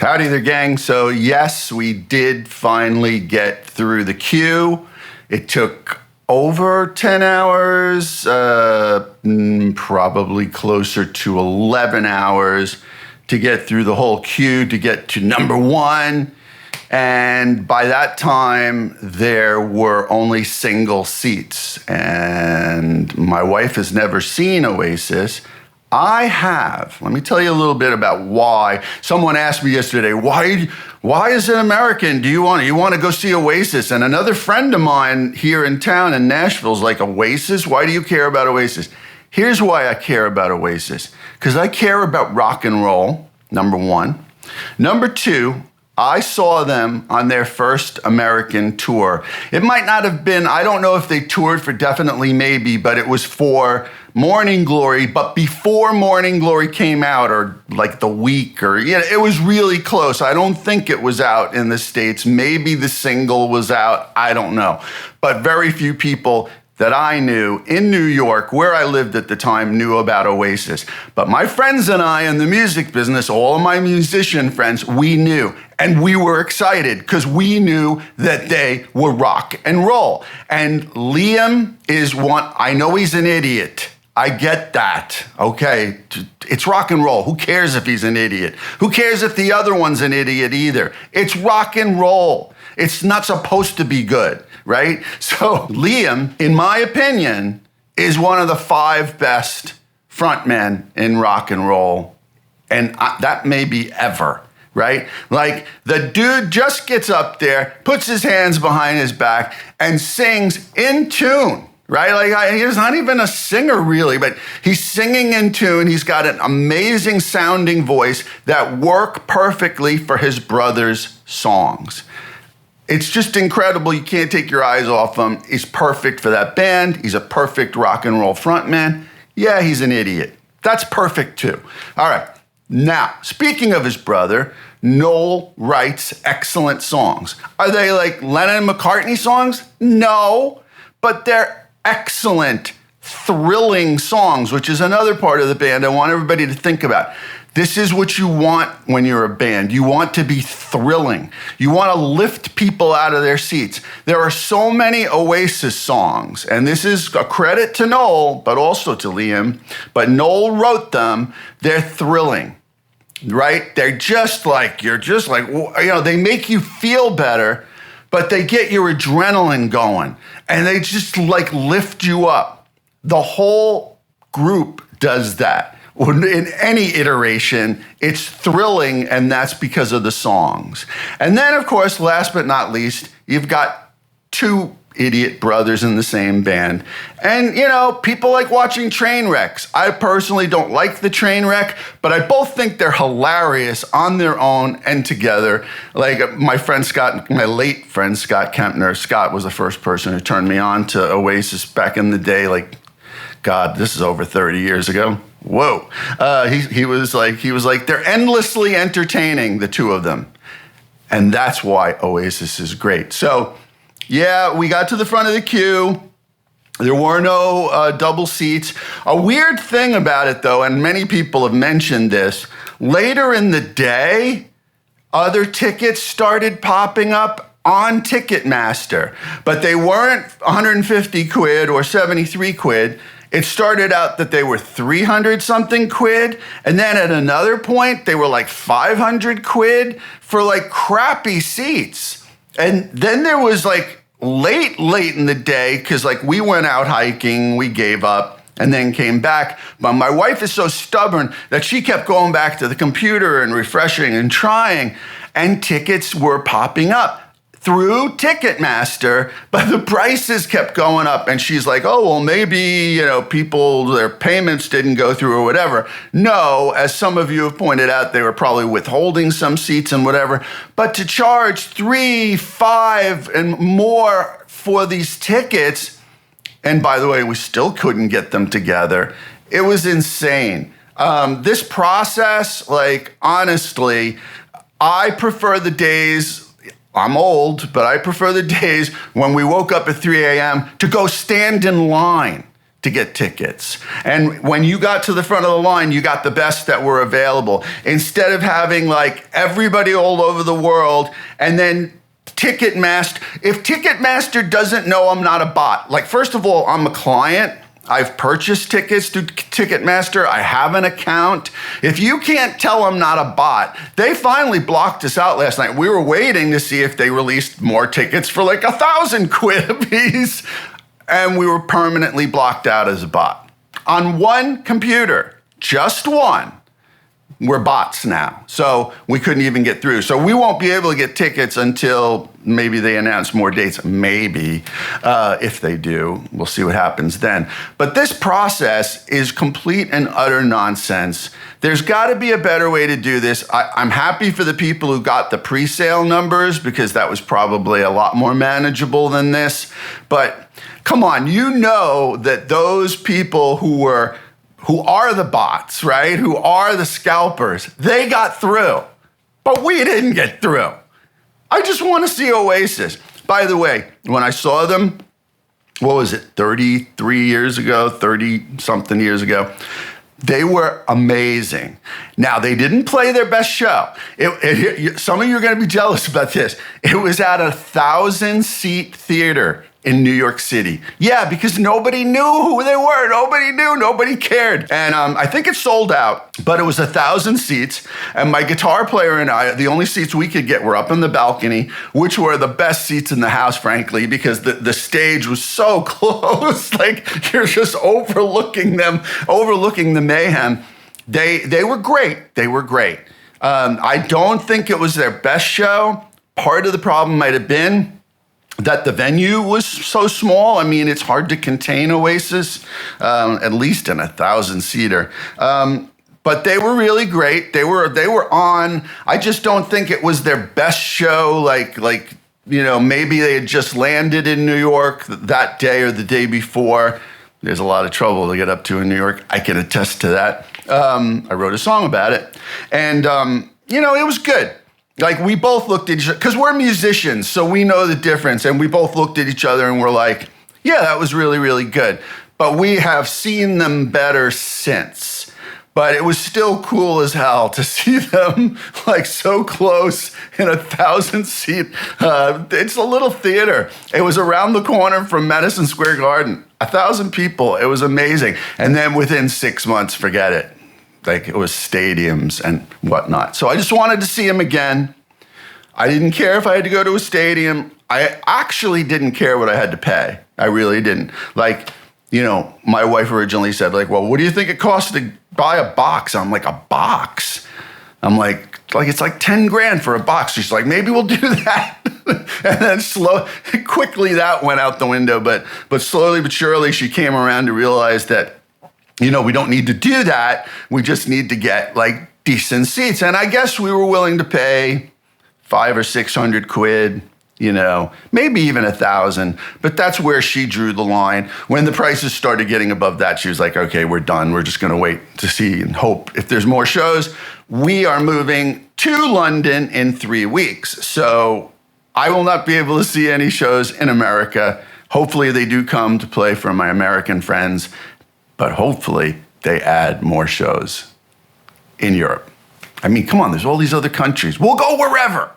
Howdy there, gang. So yes, we did finally get through the queue. It took over 10 hours, probably closer to 11 hours to get through the whole queue to get to number one. And by that time, there were only single seats. And my wife has never seen Oasis. I have. Let me tell you a little bit about why. Someone asked me yesterday, why is it American? Do you want to go see Oasis? And another friend of mine here in town in Nashville is like, Oasis? Why do you care about Oasis? Here's why I care about Oasis. Because I care about rock and roll, number one. Number two, I saw them on their first American tour. It might not have been, I don't know if they toured for Definitely Maybe, but it was for Morning Glory, but before Morning Glory came out, or like the week, or it was really close. I don't think it was out in the States. Maybe the single was out. I don't know. But very few people that I knew in New York, where I lived at the time, knew about Oasis. But my friends and I in the music business, all of my musician friends, we knew. And we were excited because we knew that they were rock and roll. And Liam is one, I know he's an idiot. I get that, okay? It's rock and roll. Who cares if he's an idiot? Who cares if the other one's an idiot either? It's rock and roll. It's not supposed to be good, right? So Liam, in my opinion, is one of the 5 best frontmen in rock and roll. And that may be ever, right? Like the dude just gets up there, puts his hands behind his back and sings in tune. Right? Like he's not even a singer really, but he's singing in tune. He's got an amazing sounding voice that work perfectly for his brother's songs. It's just incredible. You can't take your eyes off him. He's perfect for that band. He's a perfect rock and roll frontman. Yeah, he's an idiot. That's perfect too. All right. Now, speaking of his brother, Noel writes excellent songs. Are they like Lennon and McCartney songs? No, but they're excellent, thrilling songs, which is another part of the band I want everybody to think about. This is what you want when you're a band. You want to be thrilling. You want to lift people out of their seats. There are so many Oasis songs, and this is a credit to Noel, but also to Liam, but Noel wrote them. They're thrilling, right? They're just like, they make you feel better, but they get your adrenaline going, and they just like lift you up. The whole group does that. In any iteration, it's thrilling, and that's because of the songs. And then, of course, last but not least, you've got 2 idiot brothers in the same band. And, people like watching train wrecks. I personally don't like the train wreck, but I both think they're hilarious on their own and together. Like my friend Scott, my late friend Scott Kempner. Scott was the first person who turned me on to Oasis back in the day. Like, God, this is over 30 years ago. Whoa. He was like, they're endlessly entertaining, the 2 of them. And that's why Oasis is great. So, yeah, we got to the front of the queue. There were no double seats. A weird thing about it, though, and many people have mentioned this, later in the day, other tickets started popping up on Ticketmaster, but they weren't 150 quid or 73 quid. It started out that they were 300 something quid. And then at another point, they were like 500 quid for like crappy seats. And then there was like late in the day, because like we went out hiking, we gave up and then came back. But my wife is so stubborn that she kept going back to the computer and refreshing and trying, and tickets were popping up through Ticketmaster, but the prices kept going up. And she's like, oh, well, maybe, people, their payments didn't go through or whatever. No, as some of you have pointed out, they were probably withholding some seats and whatever. But to charge $3, $5, and more for these tickets, and by the way, we still couldn't get them together. It was insane. This process, like, honestly, I prefer the days, I'm old, but I prefer the days when we woke up at 3 a.m. to go stand in line to get tickets. And when you got to the front of the line, you got the best that were available. Instead of having like everybody all over the world and then Ticketmaster, if Ticketmaster doesn't know I'm not a bot, like first of all, I'm a client. I've purchased tickets through Ticketmaster. I have an account. If you can't tell I'm not a bot, they finally blocked us out last night. We were waiting to see if they released more tickets for like 1,000 quid a piece. And we were permanently blocked out as a bot. On one computer, just one, we're bots now. So we couldn't even get through. So we won't be able to get tickets until maybe they announce more dates. Maybe, if they do. We'll see what happens then. But this process is complete and utter nonsense. There's got to be a better way to do this. I'm happy for the people who got the pre-sale numbers because that was probably a lot more manageable than this. But come on, you know that those people who are the bots, right? Who are the scalpers, they got through, but we didn't get through. I just want to see Oasis. By the way, when I saw them, what was it, 33 years ago, 30 something years ago, they were amazing. Now, they didn't play their best show. Some of you are going to be jealous about this. It was at a 1,000-seat theater in New York City. Yeah, because nobody knew who they were. Nobody knew, nobody cared. And I think it sold out, but it was 1,000 seats. And my guitar player and I, the only seats we could get were up in the balcony, which were the best seats in the house, frankly, because the stage was so close. Like you're just overlooking them, overlooking the mayhem. They were great. They were great. I don't think it was their best show. Part of the problem might have been that the venue was so small. I mean, it's hard to contain Oasis, at least in a 1,000-seater. But they were really great. They were on. I just don't think it was their best show. Like maybe they had just landed in New York that day or the day before. There's a lot of trouble to get up to in New York. I can attest to that. I wrote a song about it, and it was good. Like we both looked at each other, because we're musicians, so we know the difference. And we both looked at each other and we're like, yeah, that was really, really good. But we have seen them better since. But it was still cool as hell to see them like so close in a 1,000-seat. It's a little theater. It was around the corner from Madison Square Garden. 1,000 people. It was amazing. And then within 6 months, forget it. Like it was stadiums and whatnot. So I just wanted to see him again. I didn't care if I had to go to a stadium. I actually didn't care what I had to pay. I really didn't. Like, my wife originally said, like, well, what do you think it costs to buy a box? I'm like, a box? I'm like it's like 10 grand for a box. She's like, maybe we'll do that. And then quickly that went out the window. But slowly but surely she came around to realize that, we don't need to do that. We just need to get like decent seats. And I guess we were willing to pay 500 or 600 quid, maybe even 1,000. But that's where she drew the line. When the prices started getting above that, she was like, okay, we're done. We're just going to wait to see and hope if there's more shows. We are moving to London in 3 weeks. So I will not be able to see any shows in America. Hopefully they do come to play for my American friends. But hopefully they add more shows in Europe. I mean, come on, there's all these other countries. We'll go wherever.